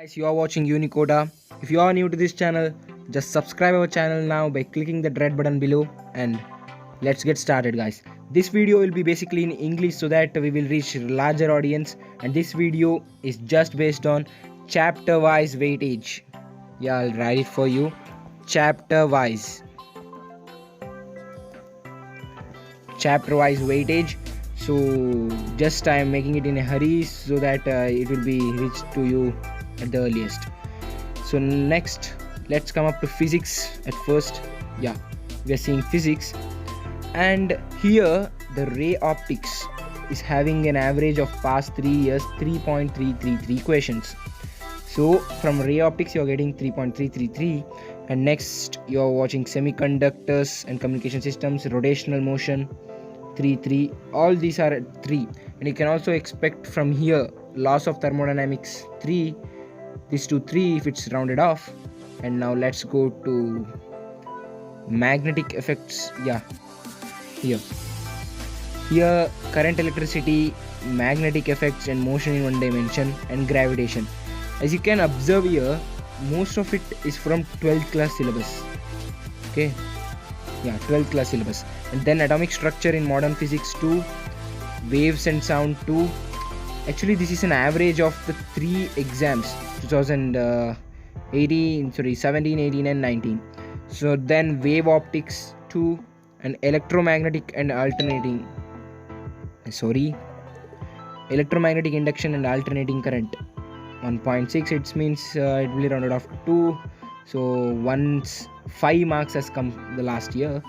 Guys, you are watching Unicoda. If you are new to this channel, just subscribe our channel now by clicking the red button below, and let's get started, guys. This video will be basically in English so that we will reach larger audience, and this video is just based on chapter wise weightage. Yeah, I'll write it for you. Chapter wise weightage. So just I am making it in a hurry so that it will be reached to you at the earliest. So next, let's come up to physics at first. Yeah, we are seeing physics, and here the ray optics is having an average of past 3 years 3.333 questions. So from ray optics you are getting 3.333, and next you are watching semiconductors and communication systems, rotational motion 3. All these are at 3, and you can also expect from here laws of thermodynamics 3, this to 3 if it's rounded off. And now let's go to magnetic effects. Yeah, here current, electricity, magnetic effects and motion in one dimension, and gravitation. As you can observe here, most of it is from 12th class syllabus. Okay, yeah, 12th class syllabus. And then atomic structure in modern physics 2, waves and sound 2. Actually this is an average of the 3 exams, 2018, 17, 18 and 19. So then wave optics 2, and electromagnetic induction and alternating current 1.6. It means it will be rounded off to 2. So once 5 marks has come the last year,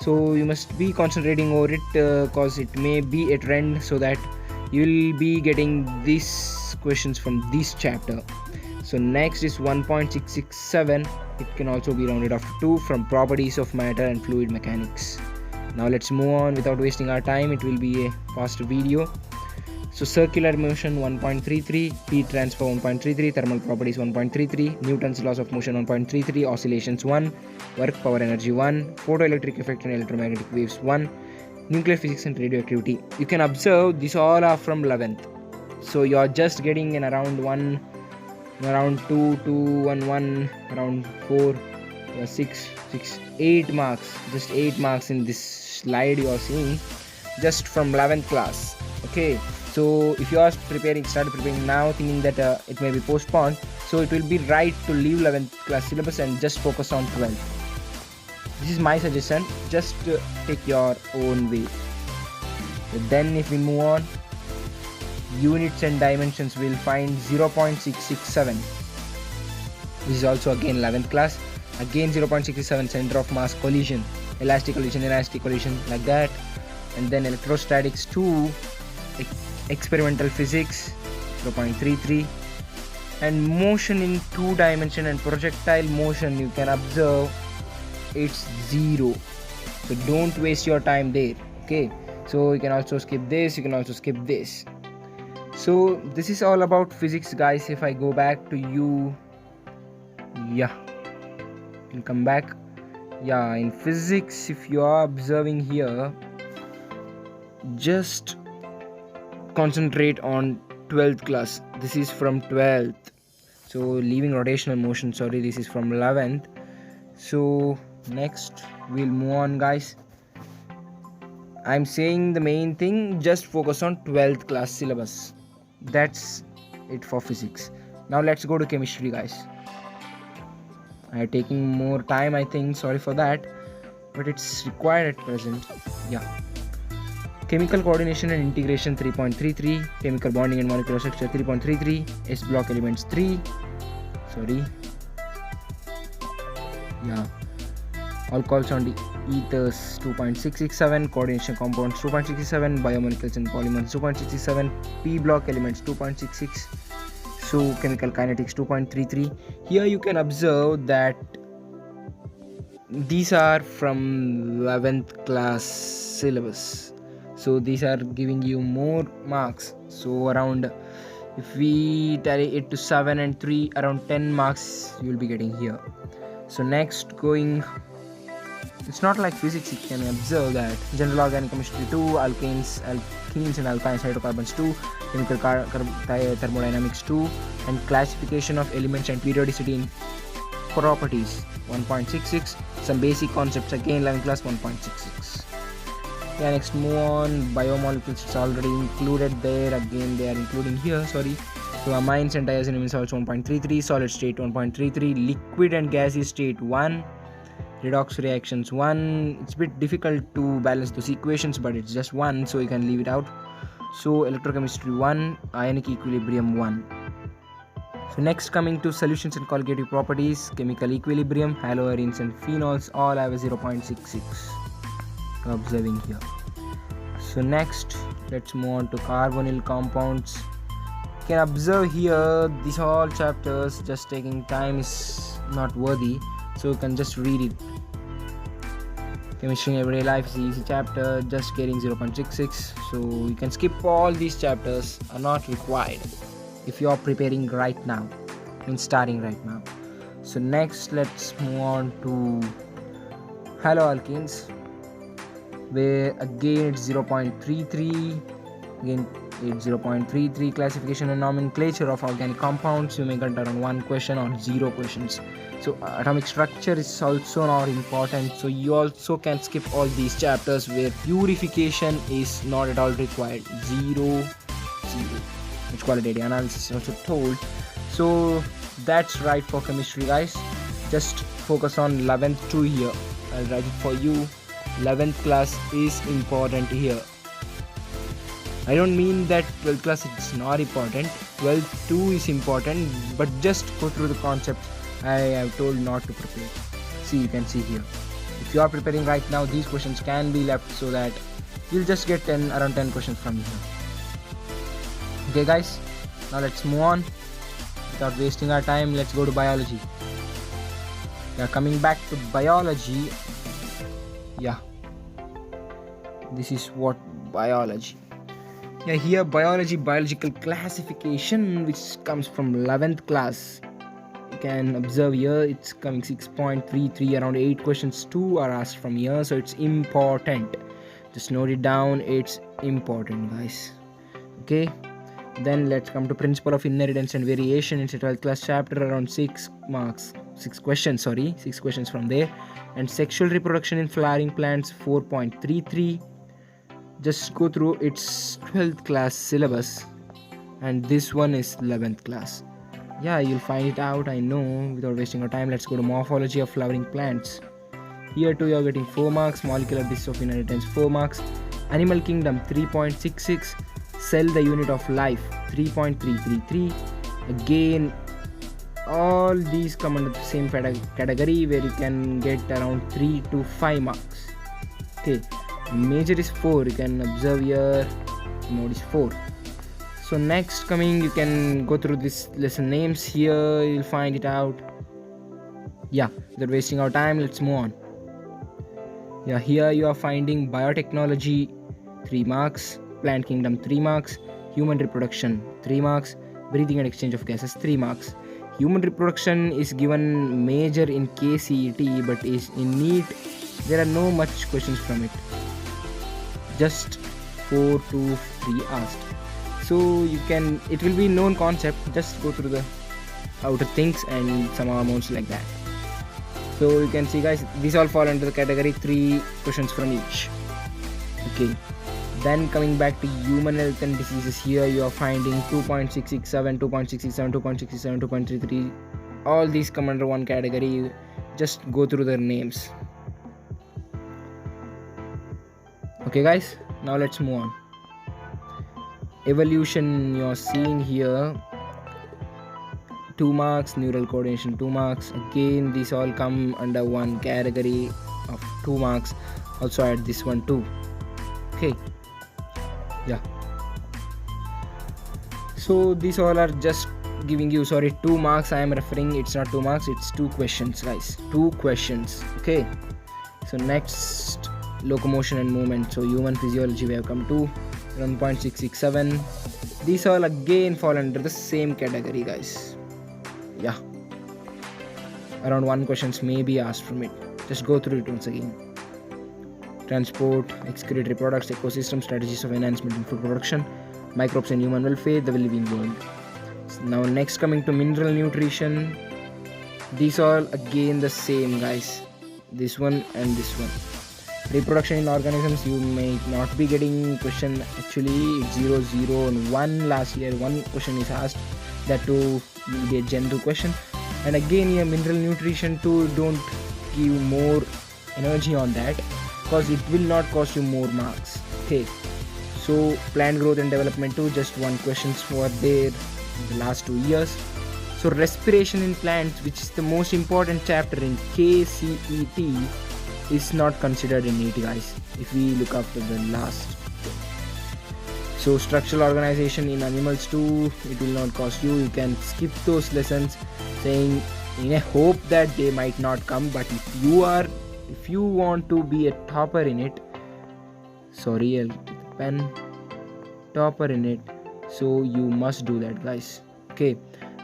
so you must be concentrating over it because it may be a trend, so that you will be getting these questions from this chapter. So next is 1.667. it can also be rounded off to 2 from properties of matter and fluid mechanics. Now let's move on without wasting our time. It will be a fast video. So circular motion 1.33, heat transfer 1.33, thermal properties 1.33, Newton's laws of motion 1.33, oscillations 1, work power energy 1, photoelectric effect and electromagnetic waves 1, nuclear physics and radioactivity. You can observe these all are from 11th. So you are just getting in around 1, around 2, 2, 1, 1, around 4, 6, 8 marks. Just 8 marks in this slide you are seeing, just from 11th class. Okay. So if you are started preparing now thinking that it may be postponed, so it will be right to leave 11th class syllabus and just focus on 12th. This is my suggestion. Just take your own way. Then if we move on, units and dimensions, will find 0.667. This is also again 11th class. Again 0.67, center of mass collision, elastic collision, like that. And then electrostatics 2, experimental physics 0.33, and motion in 2 dimension and projectile motion, you can observe it's 0. So don't waste your time there. Okay, so you can also skip this, you can also skip this. So this is all about physics, guys. If I go back to you, yeah, you can come back. Yeah, in physics, if you are observing here, just concentrate on 12th class. This is from 12th. So leaving rotational motion, sorry, this is from 11th. So next we'll move on, guys. I'm saying the main thing, just focus on 12th class syllabus. That's it for physics. Now let's go to chemistry, guys. I'm taking more time, I think, sorry for that, but it's required at present. Yeah, chemical coordination and integration 3.33, chemical bonding and molecular structure 3.33, S block elements 3, sorry, yeah, alcohols and ethers 2.667, coordination compounds 2.67, biomolecules and polymers 2.67, P block elements 2.66, so chemical kinetics 2.33. Here you can observe that these are from 11th class syllabus. So these are giving you more marks. So around, if we tally it to 7 and 3, around 10 marks you will be getting here. So next, going It's not like physics. You can observe that general organic chemistry 2, alkenes and alkynes, hydrocarbons 2, chemical thermodynamics 2, and classification of elements and periodicity in properties 1.66. Some basic concepts again 11th class 1.66. Yeah, next move on. Biomolecules, it's already included there. Again they are including here, sorry. So amines and diazoxide salts 1.33, solid state 1.33, liquid and gaseous state 1, redox reactions 1. It's a bit difficult to balance those equations, but it's just 1, so you can leave it out. So electrochemistry 1, ionic equilibrium 1. So next, coming to solutions and colligative properties, chemical equilibrium, haloarenes and phenols all have a 0.66. Observing here. So next, let's move on to carbonyl compounds. You can observe here, these all chapters, just taking time is not worthy, so you can just read it. Chemistry in everyday life is an easy chapter, just getting 0.66, so you can skip all these chapters, are not required if you are preparing right now, starting right now. So next, let's move on to haloalkenes, where again it's 0.33. Again it's 0.33. Classification and nomenclature of organic compounds, you may get around 1 question or 0 questions. So atomic structure is also not important, so you also can skip all these chapters where purification is not at all required. 0. Which qualitative analysis is also told. So that's right for chemistry, guys. Just focus on 11th 2 here. I'll write it for you. 11th class is important here. I don't mean that 12th class is not important. 12th 2 is important, but just go through the concepts I have told not to prepare. See, you can see here. If you are preparing right now, these questions can be left so that you'll just get around 10 questions from here. Okay guys, now let's move on. Without wasting our time, let's go to biology. Yeah, coming back to biology. Yeah, this is what biology. Yeah, here biological classification, which comes from 11th class. You can observe here it's coming 6.33, around 8 questions too are asked from here, so it's important. Just note it down, it's important, guys. Okay, then let's come to principle of inheritance and variation. It's a 12th class chapter, around 6 questions from there. And sexual reproduction in flowering plants 4.33. Just go through its 12th class syllabus, and this one is 11th class. Yeah, you'll find it out, I know. Without wasting our time, let's go to morphology of flowering plants. Here too you're getting 4 marks. Molecular basis of inheritance 4 marks. Animal kingdom 3.66. Cell, the unit of life 3.333. Again, all these come under the same category where you can get around 3 to 5 marks. Okay, major is 4. You can observe here, mode is 4. So next coming, you can go through this lesson names. Here you'll find it out. Yeah, without wasting our time, let's move on. Yeah, here you are finding biotechnology 3 marks, plant kingdom 3 marks, human reproduction 3 marks, breathing and exchange of gases 3 marks. Human reproduction is given major in KCET, but is in NEET there are no much questions from it, just 4 to 3 asked. So you can, it will be known concept, just go through the outer things and some amounts like that. So you can see, guys, these all fall under the category 3 questions from each. Okay, then coming back to human health and diseases, here you are finding 2.667, 2.667, 2.67, 2.33. all these come under one category. Just go through their names. Okay guys, now let's move on. Evolution, you're seeing here 2 marks, neural coordination 2 marks. Again, these all come under one category of 2 marks. Also add this one too. Okay, yeah, so these all are just giving you, 2 marks I am referring. It's not 2 marks, it's 2 questions, guys, 2 questions. Okay, so next, locomotion and movement. So human physiology we have come to 1.667. These all again fall under the same category, guys. Yeah, around 1 questions may be asked from it. Just go through it once again. transport, excretory products, ecosystem, strategies of enhancement in food production, microbes and human welfare, the living being. Now next, coming to mineral nutrition, these all again the same, guys, this one and this one. Reproduction in organisms, you may not be getting question, actually it's 0, 0 and 1. Last year one question is asked, that too will be a general question. And again here mineral nutrition too, don't give more energy on that because it will not cost you more marks. Okay, so plant growth and development too, just one questions for there in the last 2 years. So respiration in plants, which is the most important chapter in KCET, is not considered in it, guys, if we look after the last. So structural organization in animals too, it will not cost you. You can skip those lessons, saying in a hope that they might not come. But if you want to be a topper in it, sorry, pen, topper in it, so you must do that, guys. Okay,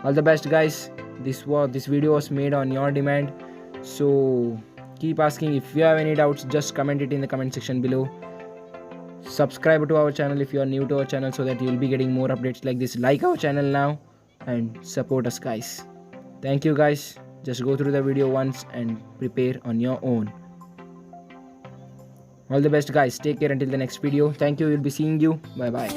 all the best, guys. This video was made on your demand, so keep asking. If you have any doubts, just comment it in the comment section below. Subscribe to our channel if you are new to our channel, so that you will be getting more updates like this. Like our channel now and support us, guys. Thank you, guys. Just go through the video once and prepare on your own. All the best, guys. Take care until the next video. Thank you. We'll be seeing you. Bye bye.